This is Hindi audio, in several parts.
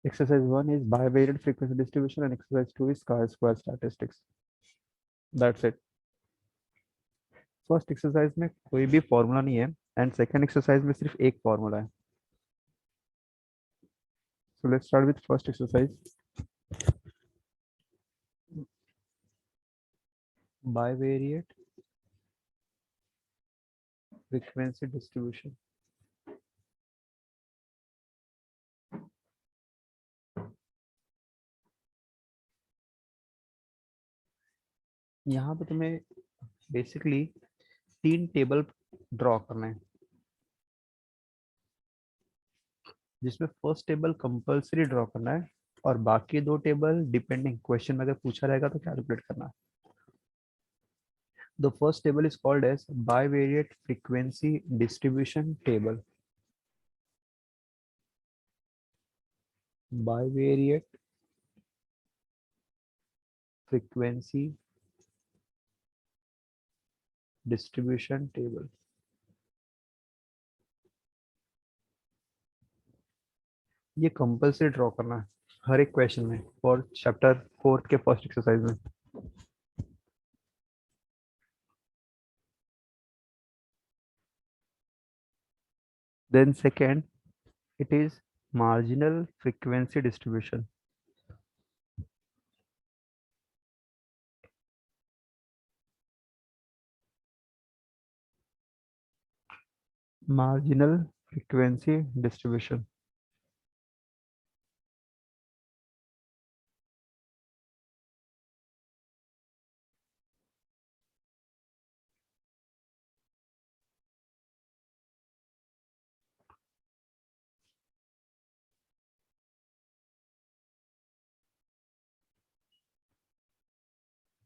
Exercise 1 is bivariate frequency distribution and exercise 2 is chi-square statistics. That's it. First exercise में कोई भी फॉर्मूला नहीं है एंड सेकंड एक्सरसाइज में सिर्फ एक फॉर्मूला है. So let's start with first exercise. Bivariate frequency distribution. यहाँ पे तुम्हें बेसिकली 3 टेबल ड्रॉ करना है, जिसमें फर्स्ट टेबल कंपल्सरी ड्रॉ करना है और बाकी 2 टेबल डिपेंडिंग, क्वेश्चन में अगर पूछा रहेगा तो कैलकुलेट करना है. The first table is called as bivariate frequency distribution table. Bivariate frequency distribution table. ये कंपल्सरी ड्रॉ करना है हर एक क्वेश्चन में फॉर चैप्टर 4 के फर्स्ट एक्सरसाइज में. Then second, it is marginal frequency distribution. Marginal frequency distribution.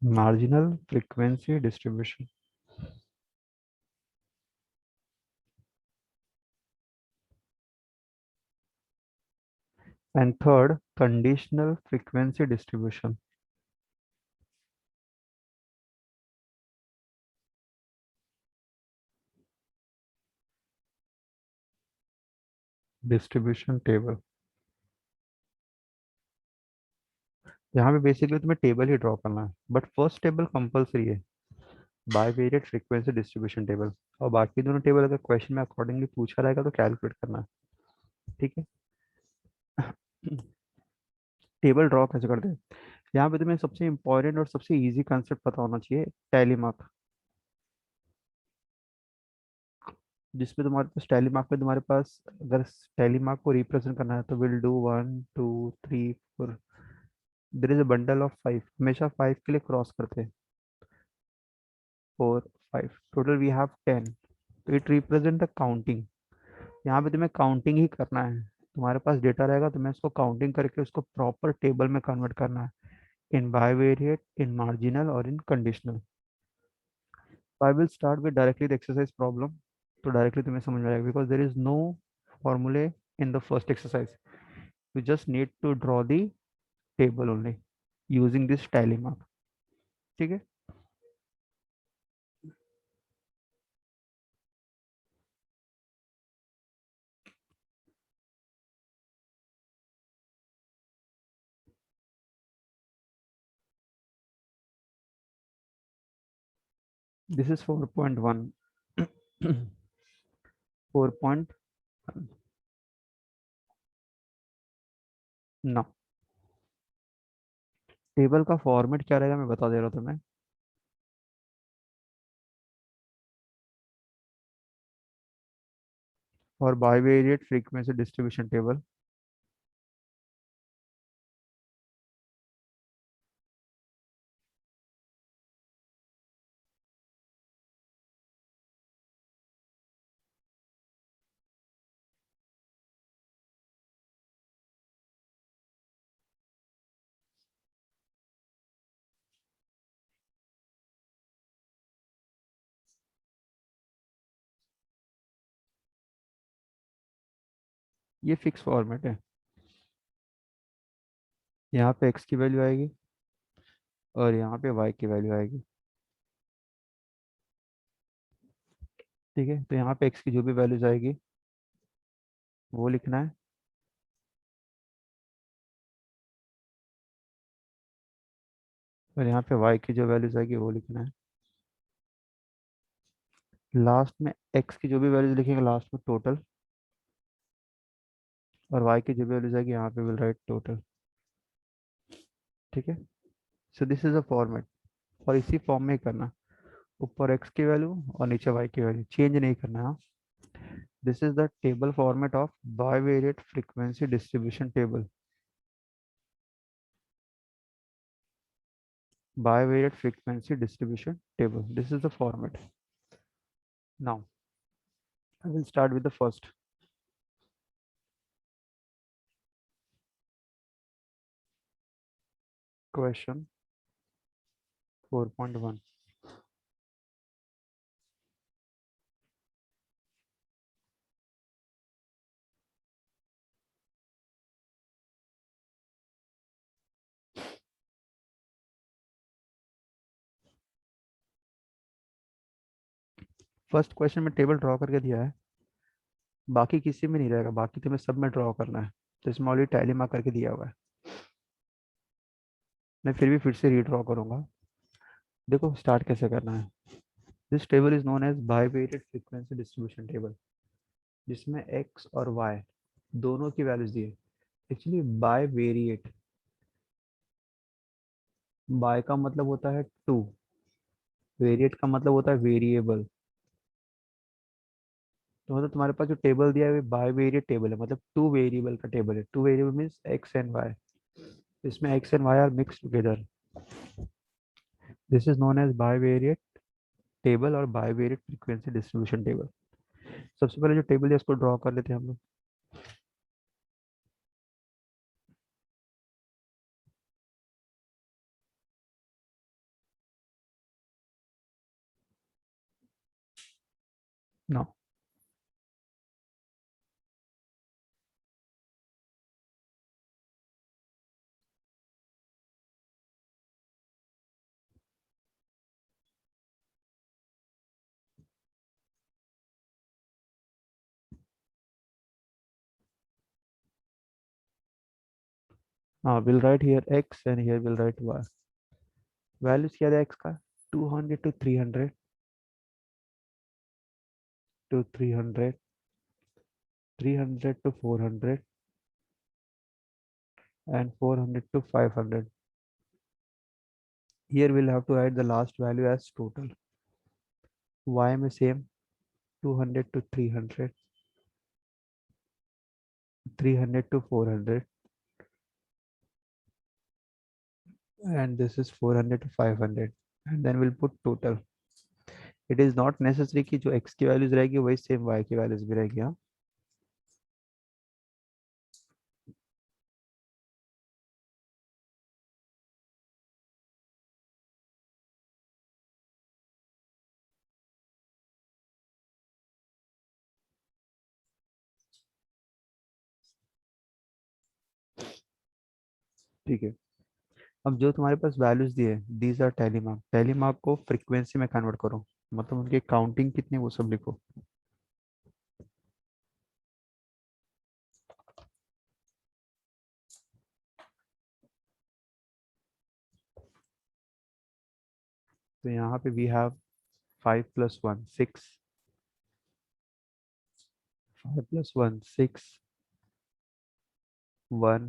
Marginal frequency distribution. And third, conditional frequency distribution. Distribution table. यहाँ पे बेसिकली तुम्हें टेबल ही ड्रॉ करना है, बट फर्स्ट टेबल कंपलसरी है, बाइवेरिएट फ्रीक्वेंसी डिस्ट्रीब्यूशन टेबल. और बाकी दोनों टेबल अगर क्वेश्चन में अकॉर्डिंगली पूछा रहेगा तो कैलकुलेट करना है. ठीक है. टेबल ड्रॉ कैसे करते हैं, यहाँ पे तुम्हें सबसे इंपॉर्टेंट और सबसे इजी कंसेप्ट पता होना चाहिए, टैली मार्क. जिसमें तुम्हारे पास टैली मार्क में तुम्हारे पास अगर टैली मार्क को रिप्रेजेंट करना है तो will do 1 2 3 4. There is a bundle of 5, हमेशा 5 के लिए क्रॉस करते हैं. 4 5 टोटल वी हैव 10. तो इट रिप्रेजेंट द काउंटिंग. यहाँ पे तुम्हें काउंटिंग ही करना है. तुम्हारे पास डेटा रहेगा, तुम्हें उसको काउंटिंग करके उसको प्रॉपर टेबल में कन्वर्ट करना है, इन बाइवेरिएट, इन मार्जिनल और in conditional. I will start with directly the exercise problem. तो डायरेक्टली तुम्हें समझ में आएगा बिकॉज देयर इज नो फॉर्मूले in the first exercise. You just need to draw the table only using this tally mark. ठीक है. This is 4.1. 4.1. now टेबल का फॉर्मेट क्या रहेगा मैं बता दे रहा हूँ तुम्हें. और बाइवेरिएट फ्रीक्वेंसी डिस्ट्रीब्यूशन टेबल. ये फिक्स फॉर्मेट है. यहाँ पे एक्स की वैल्यू आएगी और यहाँ पे वाई की वैल्यू आएगी. ठीक है. तो यहाँ पे एक्स की जो भी वैल्यूज आएगी वो लिखना है और यहाँ पे y की जो वैल्यूज आएगी वो लिखना है। लास्ट में x की जो भी वैल्यूज लिखेंगे लास्ट में टोटल, और y की जो भी वैल्यूज आएगी यहाँ पे विल राइट टोटल। ठीक है। So this is a format, और इसी फॉर्म में ही करना, ऊपर x की वैल्यू और नीचे y की वैल्यू, चेंज नहीं करना है। This is the table format of bivariate frequency distribution table. Bivariate frequency distribution table. This is the format. Now, I will start with the first question, 4.1. First question में टेबल ड्रॉ करके दिया है, बाकी किसी में नहीं रहेगा, बाकी तुम्हें सब में ड्रॉ करना है, तो इसमें ऑलरेडी टैली मार्क करके दिया हुआ है। मैं फिर से रीड्रॉ करूंगा। देखो स्टार्ट कैसे करना है। This table is known as bivariate frequency distribution table, जिसमें एक्स और वाई दोनों की वैल्यूज दी है। एक्चुअली बाइवेरिएट, बाय का मतलब होता है टू, वेरिएट का मतलब होता है वेरिएबल। तो मतलब तुम्हारे पास जो टेबल दिया है वो बाइवेरिएट टेबल है, मतलब टू वेरिएबल का टेबल है। Two variable means X and Y, इसमें X and Y are mix together. This is known as bivariate table और बाइवेरिएट फ्रीक्वेंसी डिस्ट्रीब्यूशन टेबल। सबसे पहले जो टेबल है उसको ड्रॉ कर लेते हैं हम लोग। Now will write here X and here will write Y. Values क्या है एक्स का, 200 to 300, to 300, 300 to 400, and 400 to 500. Here we'll have to write the last value as total. Y में same, 200 to 300, 300 to 400, and this is 400 to 500, and then we'll put total. It is not necessary कि जो x की वैल्यूज रहेगी वही सेम y की वैल्यूज भी रहेगी। हाँ, ठीक है। अब जो तुम्हारे पास वैल्यूज दिए these are tally mark, tally mark को फ्रीक्वेंसी में कन्वर्ट करो, मतलब उनकी काउंटिंग कितनी वो सब लिखो। तो यहाँ पे we have 5 plus 1 6, 5 plus 1 6, 1,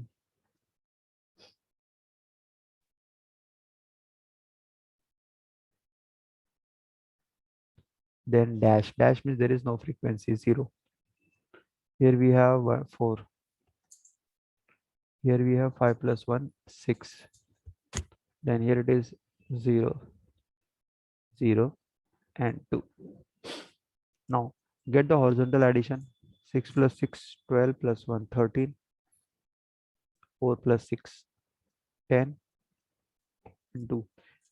then dash, dash means there is no frequency, 0. Here we have 4, here we have 5 plus 1 6, then here it is 0, 0 and 2. Now get the horizontal addition, 6 plus 6 12 plus 1 13, 4 plus 6 10 and 2.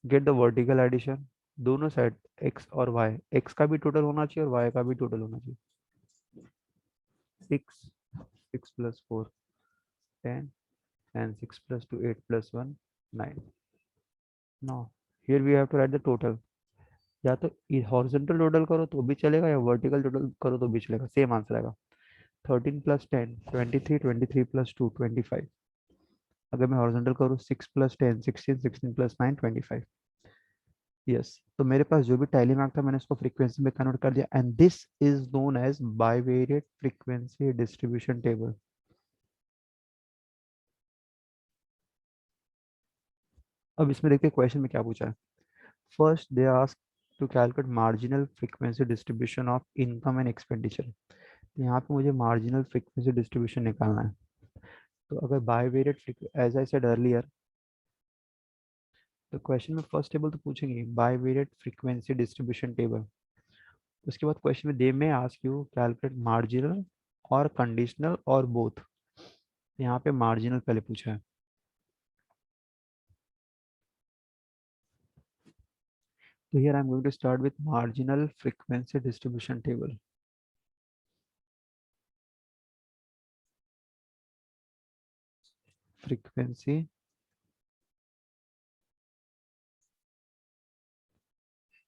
Get the vertical addition, दोनों साइड x और y, x का भी टोटल होना चाहिए और y का भी टोटल होना चाहिए। 6, 6 plus 4 10, and 6 plus 2 8 plus 1 9. Now here we have to write the total, या तो हॉरिजॉन्टल टोटल करो तो भी चलेगा या वर्टिकल टोटल करो तो भी चलेगा, सेम आंसर आएगा। 13 plus 10 23, 23 plus 2 25, अगर मैं हॉरिजॉन्टल करूँ 6 + 10 16, 16 + 9 25। यस, तो मेरे पास जो भी टैली मार्क था मैंने उसको फ्रीक्वेंसी में कन्वर्ट कर दिया, and this is known as bivariate frequency distribution table. अब इसमें देखिए क्वेश्चन में क्या पूछा है। First they ask to calculate marginal frequency distribution of income and expenditure. यहाँ पे मुझे मार्जिनल फ्रीक्वेंसी डिस्ट्रीब्यूशन निकालना है। तो अगर bivariate, as I said earlier, तो क्वेश्चन में फर्स्ट टेबल तो पूछेंगे बाइवेरिएट फ्रीक्वेंसी डिस्ट्रीब्यूशन टेबल। उसके बाद क्वेश्चन में दे में आस्क यू कैलकुलेट मार्जिनल और कंडीशनल और बोथ। यहाँ पे मार्जिनल पहले पूछा है। तो here I'm going to start with marginal frequency distribution table. Frequency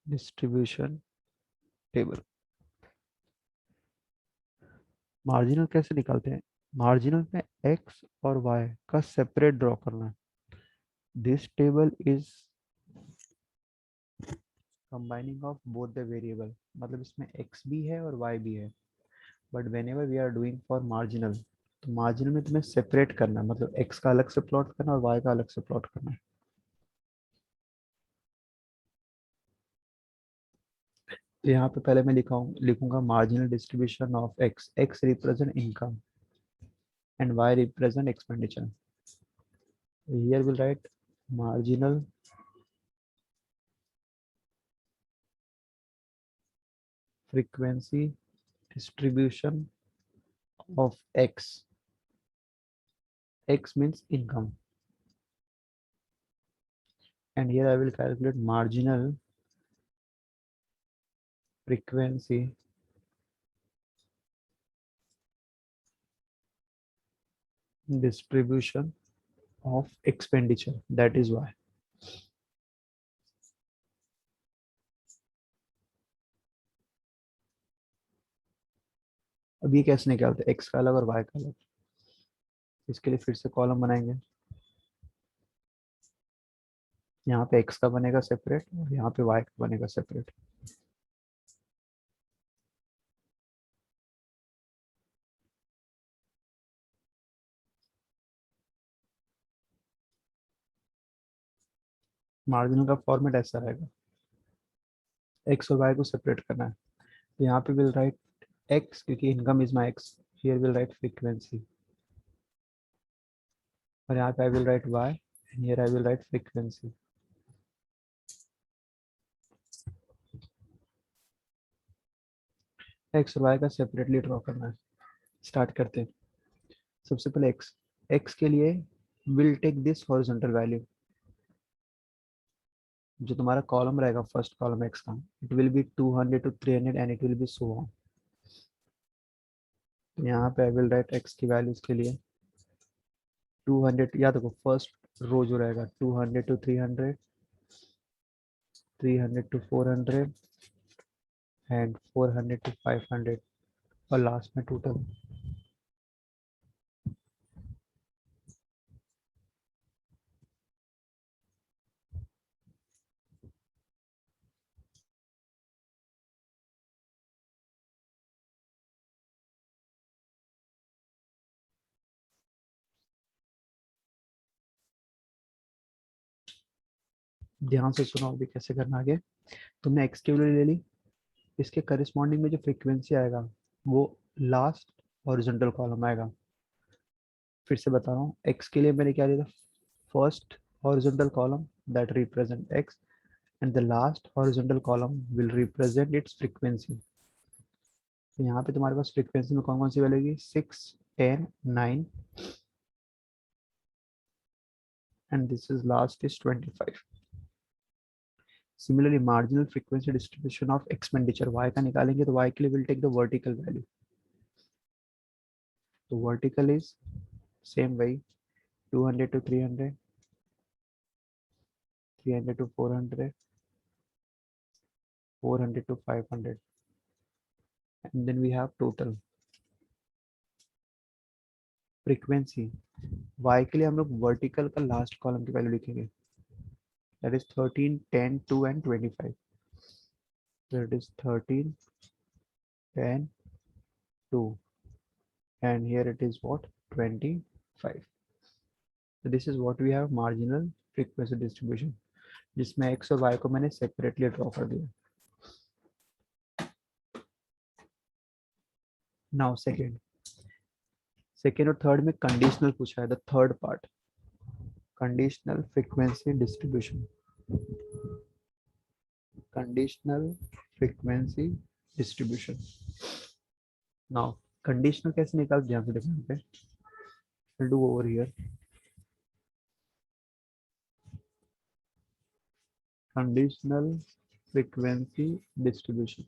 distribution table. Marginal कैसे निकालते हैं? मार्जिनल में x और y का सेपरेट ड्रॉ करना है। This table is combining of both the variable, मतलब इसमें x भी है और y भी है। But whenever we are doing for marginal, तो मार्जिनल में तुम्हें सेपरेट करना है, मतलब x का अलग से प्लॉट करना और y का अलग से प्लॉट करना है। तो यहाँ पे पहले मैं लिखूंगा marginal distribution of x, x represent income and y represent expenditure. Here we'll write marginal frequency distribution of x. X means income, and here I will calculate marginal frequency distribution of expenditure, that is y. अब ये कैसे निकालते हैं x का अलग और y का अलग? इसके लिए फिर से कॉलम बनाएंगे। यहाँ पे x का बनेगा सेपरेट और यहाँ पे y का बनेगा सेपरेट। मार्जिनल का फॉर्मेट ऐसा रहेगा, x और y को सेपरेट करना है। तो यहाँ पे विल राइट x, क्योंकि income is my x, here will write frequency, और यहाँ पे I will right y and here I will write frequency. X और वाई का सेपरेटली ड्रॉ करना है। स्टार्ट करते हैं। सबसे पहले एक्स, एक्स के लिए will take this horizontal value, जो तुम्हारा कॉलम रहेगा फर्स्ट कॉलम एक्स का, it will be 200 to 300 and it will be so on. यहाँ पे आई विल राइट एक्स की वैल्यूज के लिए 200, या देखो फर्स्ट रो जो रहेगा 200 to 300, 300 to 400 एंड 400 to 500, और लास्ट में टोटल। ध्यान से सुनो अभी कैसे करना आगे। तुमने एक्स की वैल्यू ले ली, इसके करस्पॉन्डिंग में जो फ्रीक्वेंसी आएगा वो लास्ट हॉरिजॉन्टल कॉलम आएगा। फिर से बता रहा हूँ, एक्स के लिए मैंने क्या लिया था, first horizontal column that represent x and the last horizontal column will represent it's frequency. तो यहाँ पे तुम्हारे पास फ्रीक्वेंसी में कौन कौन सी वैल्यू होगी, 6, 10, 9 and this is last is 25। Similarly marginal frequency distribution of expenditure Y का निकालेंगे, तो वाई के लिए will take the vertical value. तो वर्टिकल इज सेम वही 200 to 300, 300 to 400, 400 to 500, and then we have total. Frequency y के लिए हम लोग वर्टिकल का लास्ट कॉलम की वैल्यू लिखेंगे, that is 13, 10, 2 and 25. That is 13, 10, 2 and here it is what, 25. So this is what we have marginal frequency distribution, जिसमें x और y को मैंने सेपरेटली ड्रॉ कर दिया. नाउ सेकेंड और थर्ड में कंडीशनल पूछा है, the third part, conditional frequency distribution. Conditional frequency distribution. Now conditional कैसे निकाल दिया देखो यहाँ पे, I'll do over here. Conditional frequency distribution.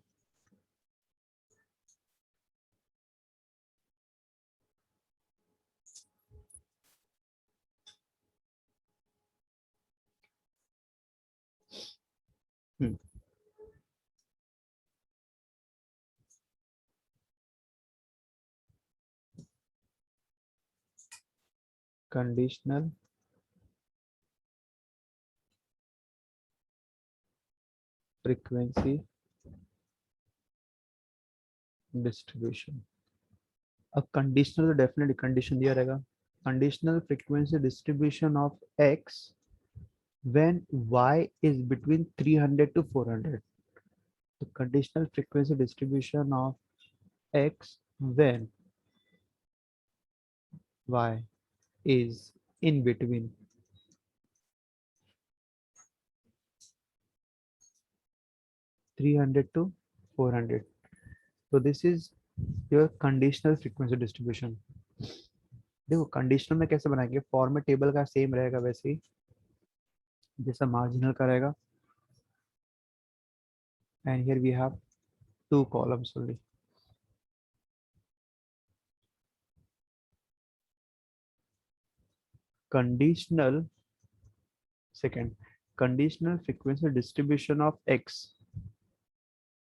Conditional frequency distribution. अब कंडीशनल तो डेफिनेटली कंडीशन दिया रहेगा, conditional frequency distribution of x when y is between 300 to 400. The conditional frequency distribution of x when y is in between 300 to 400. So this is your conditional frequency distribution. देखो कंडीशनल में कैसे बनाएंगे, फॉर्मेट टेबल का सेम रहेगा वैसे ही जैसा मार्जिनल का रहेगा. And here we have two columns only. Conditional second, conditional frequency distribution of X,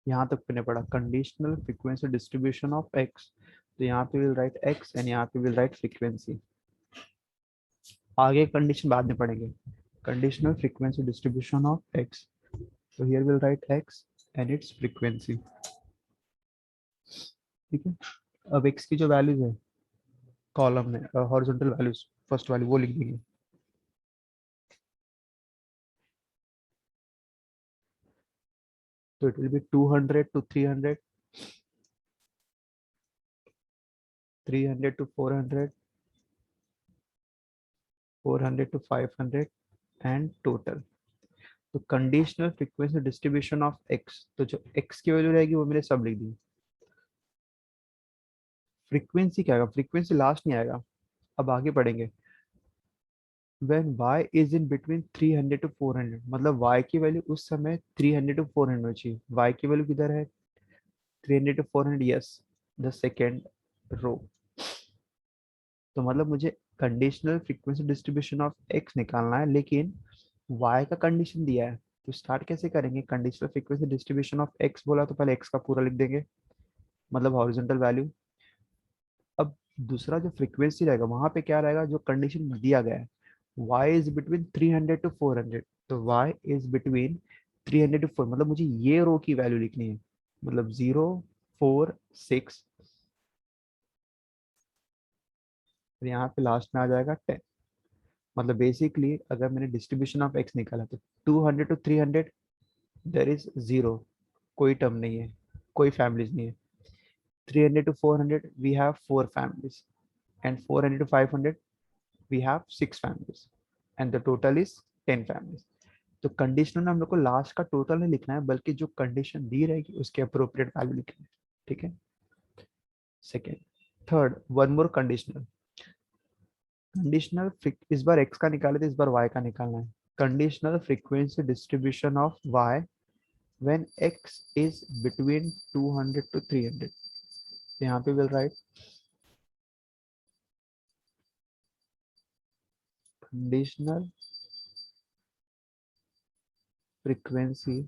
यहाँ तक मैंने पढ़ा conditional frequency distribution of X, तो यहाँ पे विल राइट एक्स एंड यहाँ पे विल राइट फ्रीक्वेंसी. आगे कंडीशन बाद में पढ़ेंगे. Conditional frequency distribution of X, तो here will write X and its frequency. ठीक है. अब एक्स की जो वैल्यूज है कॉलम में, हॉरिजॉन्टल वैल्यूज फर्स्ट वाली वो लिख देंगे. तो it will be 200 to 300, 300 to 400, 400 to 500 and total. तो conditional frequency distribution of X, तो जो एक्स की वैल्यू रहेगी वो मैंने सब लिख दी. फ्रीक्वेंसी क्या आएगा, फ्रीक्वेंसी लास्ट नहीं आएगा, अब आगे पढ़ेंगे. when y is in between 300 to 400, मतलब y की वैल्यू उस समय 300 to 400 होनी चाहिए. y की वैल्यू किधर है, 300 to 400, yes, the second row. तो मतलब मुझे conditional frequency distribution of x निकालना है, लेकिन y का कंडीशन दिया है. तो स्टार्ट कैसे करेंगे, conditional frequency distribution of x बोला तो पहले x का पूरा लिख देंगे, मतलब हॉरिजॉन्टल वैल्यू. अब दूसरा जो फ्रीक्वेंसी रहेगा वहां पे क्या रहेगा, जो कंडीशन दिया गया है, y इज बिटवीन 300 to 400, तो y इज बिटवीन 300 to 4, मतलब मुझे ये रो की वैल्यू लिखनी है, मतलब 0, 4, 6, और यहाँ पे लास्ट में आ जाएगा 10. मतलब बेसिकली अगर मैंने डिस्ट्रीब्यूशन ऑफ x निकाला तो 200 to 300 देयर इज 0, कोई टर्म नहीं है, कोई फैमिलीज नहीं है. 300 to 400 we have 4 families, and 400 to 500 we have 6 families, and the total is 10 families. तो कंडीशनल में हम लोग को लास्ट का टोटल नहीं लिखना है, बल्कि जो कंडीशन दी रहेगी उसके अप्रोप्रिएट वैल्यू लिखना है. ठीक है. Second, third, one more conditional. Conditional इस बार x का निकाले थे, इस बार y का निकालना है. Conditional frequency distribution of y when x is between 200 to 300. यहाँ पे will right conditional frequency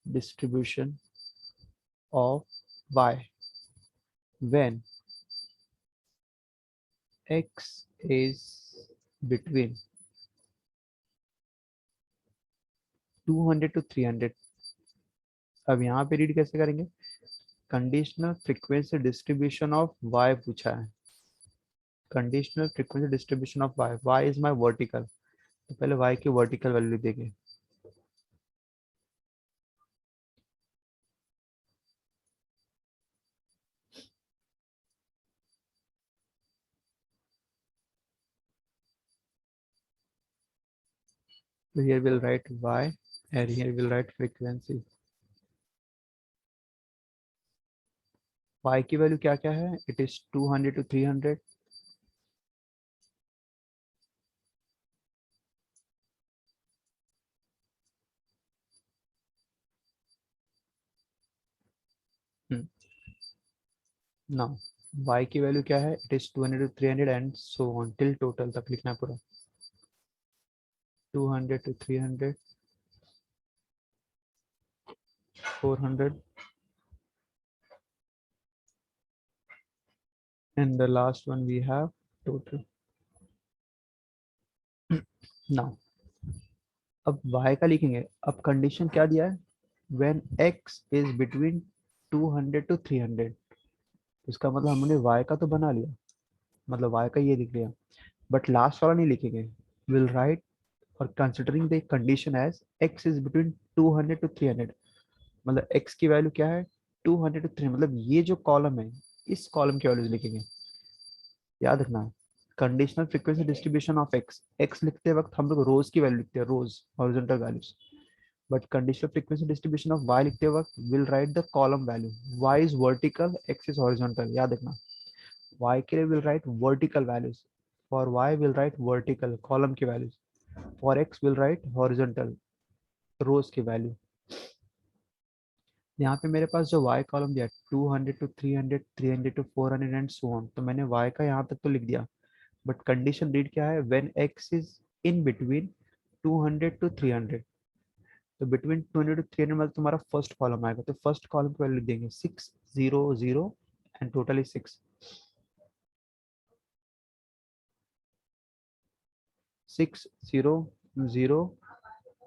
distribution of y when x is between 200 to 300। अब यहाँ पे रीड कैसे करेंगे? Conditional frequency distribution of y पूछा है। Conditional frequency distribution of y is my vertical, तो पहले y की वर्टिकल वैल्यू देंगे। So here we'll write y and here we'll write frequency। y की वैल्यू क्या क्या है? It is 200 to 300। Now y की वैल्यू क्या है? It is 200 to 300 and so on till total तक लिखना है पूरा। 200 to 300, 400 and the last one we have total। Now अब y का लिखेंगे। अब कंडीशन क्या दिया है? When x is between 200 to 300। इसका मतलब हमने y का तो बना लिया, मतलब y का ये लिख लिया, बट लास्ट वाला नहीं लिखेंगे। विल राइट और considering the condition as x is between 200 to 300, मतलब x की वैल्यू क्या है? 200 to 300, मतलब ये जो कॉलम है इस कॉलम की वैल्यूज लिखेंगे। याद रखना है conditional frequency distribution of x लिखते वक्त हम लोग रोज की वैल्यू लिखते हैं, rows horizontal values. But conditional frequency distribution of y लिखते वक्त will write the column value. y is vertical, x is horizontal. याद रखना y के लिए will write vertical values, for y will write vertical column की values, for x will write horizontal rows की वैल्यू। यहाँ पे मेरे पास जो y कॉलम दिया 200 to 300, 300 to 400 and so on, तो मैंने y का यहाँ तक तो लिख दिया। बट कंडीशन रीड क्या है? When x is in between 200 to 300, तो बिटवीन 200 to 300 मतलब तुम्हारा फर्स्ट कॉलम आएगा, तो फर्स्ट कॉलम को वैल्यू लिख देंगे 600 and total is 6। 600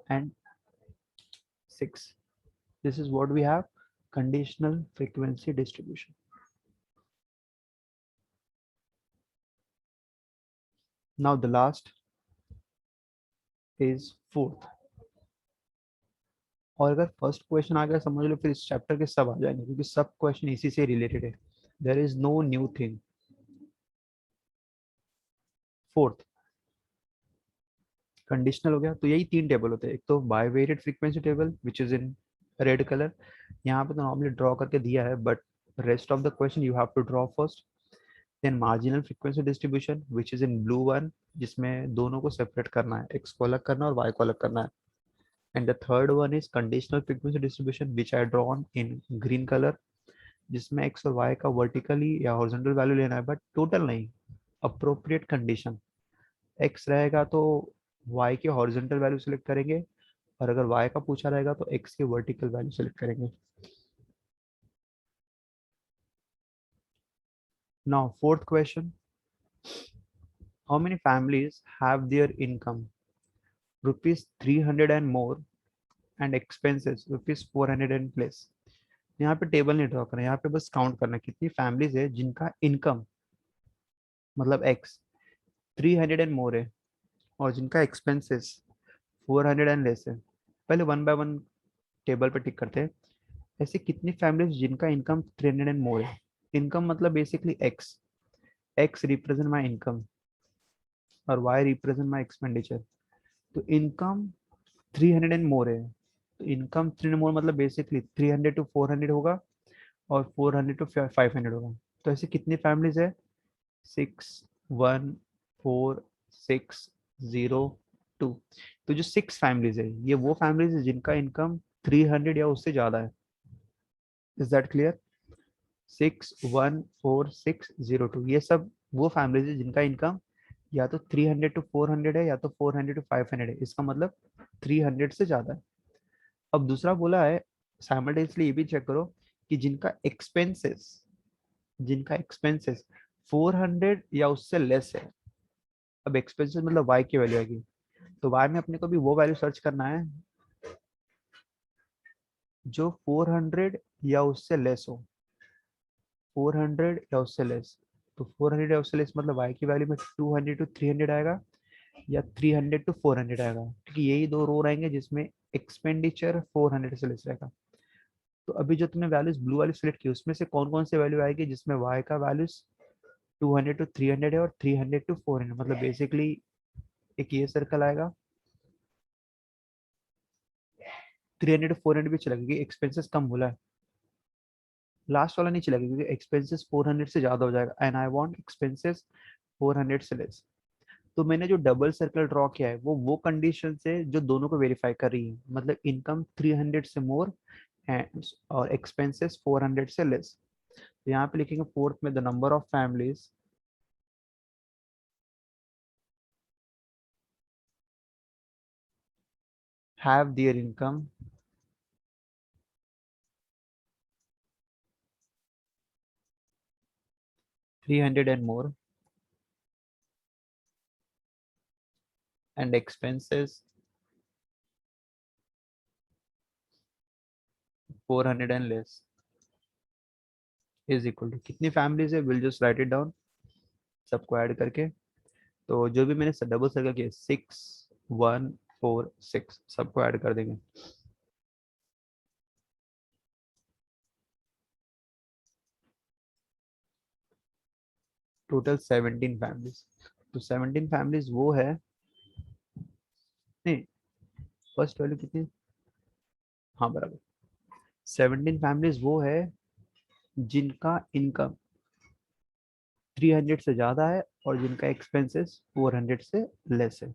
and 6, this is what we have, conditional frequency distribution। Now the last is fourth। और अगर फर्स्ट क्वेश्चन आ गया समझ लो फिर इस चैप्टर के सब आ जाएंगे, क्योंकि सब क्वेश्चन इसी से रिलेटेड है। There is no new thing. Fourth conditional हो गया, तो यही तीन टेबल होते हैं। एक तो bivariate frequency table which is in red colour, यहाँ पे तो नॉर्मली ड्रॉ करके दिया है, but rest of the question you have to draw first. Then marginal frequency distribution which is in blue one, जिसमें दोनों को सेपरेट करना है, एक्स को अलग करना है और वाई को अलग करना है। And the third one is conditional frequency distribution which I drawn in green colour, जिसमें एक्स और वाई का वर्टिकली या हॉरिजॉन्टल वैल्यू लेना है, बट टोटल नहीं, अप्रोप्रिएट कंडीशन। एक्स रहेगा तो वाई की हॉरिजॉन्टल वैल्यू सेलेक्ट करेंगे, और अगर वाई का पूछा रहेगा तो एक्स की वर्टिकल वैल्यू सेलेक्ट करेंगे। Now fourth question, how many families have their income rupees 300 and more and expenses rupees 400 and plus. यहाँ पे टेबल नहीं ड्रॉ करना, यहाँ पे बस काउंट करना कितनी फैमिलीज है जिनका इनकम मतलब एक्स 300 एंड मोर है और जिनका एक्सपेंसेस 400 एंड लेस है। पहले वन बाय वन टेबल पे टिक करते हैं। ऐसे कितनी फैमिलीज जिनका इनकम 300 एंड मोर है? इनकम मतलब basically x, x represent my income और वाई रिप्रेजेंट माई एक्सपेंडिचर। तो इनकम 300 एंड मोर है, तो इनकम 300 मोर मतलब बेसिकली 300 to 400 होगा और 400 to 500 होगा। तो ऐसे कितनी फैमिलीज है? 6 1 4 6 0 2। तो जो 6 फैमिलीज है ये वो फैमिलीज है जिनका इनकम 300 या उससे ज्यादा है। Is that clear? 6 1 4 6 0 2 ये सब वो फैमिलीज है जिनका इनकम या तो 300 to 400 है या तो 400 to 500 है, इसका मतलब 300 से ज्यादा है। अब दूसरा बोला है साइमल्टेनियसली ये भी चेक करो कि जिनका एक्सपेंसेस 400 या उससे लेस है। अब एक्सपेंसेस मतलब वाई की वैल्यू आएगी, तो वाई में अपने को भी वो वैल्यू सर्च करना है जो 400 या उससे लेस हो। 400 या उससे लेस, तो 400 या उससे लेस मतलब वाई की वैल्यू में 200 टू 300 आएगा, या 300 टू 400 आएगा, क्योंकि यही दो रो रहेंगे जिसमें एक्सपेंडिचर 400 से लेस रहेगा। तो अभी जो तुमने वैल्यूज ब्लू वाली सिलेक्ट की उसमें से कौन कौन से वैल्यू आएगी जिसमें वाई का वैल्यूज 200 टू 300 है और 300 टू 400, मतलब बेसिकली एक ये सर्कल आएगा। 300 टू 400 भी चलेगा क्योंकि एक्सपेंसेस कम बोला है, लास्ट वाला नहीं चलेगा क्योंकि एक्सपेंसेस 400 से ज्यादा हो जाएगा एंड आई वांट एक्सपेंसेस 400 से लेस। तो मैंने जो डबल सर्कल ड्रॉ किया है वो कंडीशन से जो दोनों को वेरीफाई कर रही है, मतलब इनकम 300 से मोर एंड और एक्सपेंसेस 400 से लेस। तो यहाँ पे लिखेंगे फोर्थ में the number of families have their income 300 and more and expenses 400 and less is equal to कितनी फैमिलीज है, will just right it down सबको ऐड करके। तो जो भी मैंने डबल सर्कल किया 6146 सबको ऐड कर देंगे। Total 17 families. तो 17 फैमिलीज वो है, नहीं फर्स्ट वैल्यू कितनी, हाँ बराबर, 17 फैमिलीज वो है जिनका इनकम 300 से ज्यादा है और जिनका एक्सपेंसेस 400 से लेस है।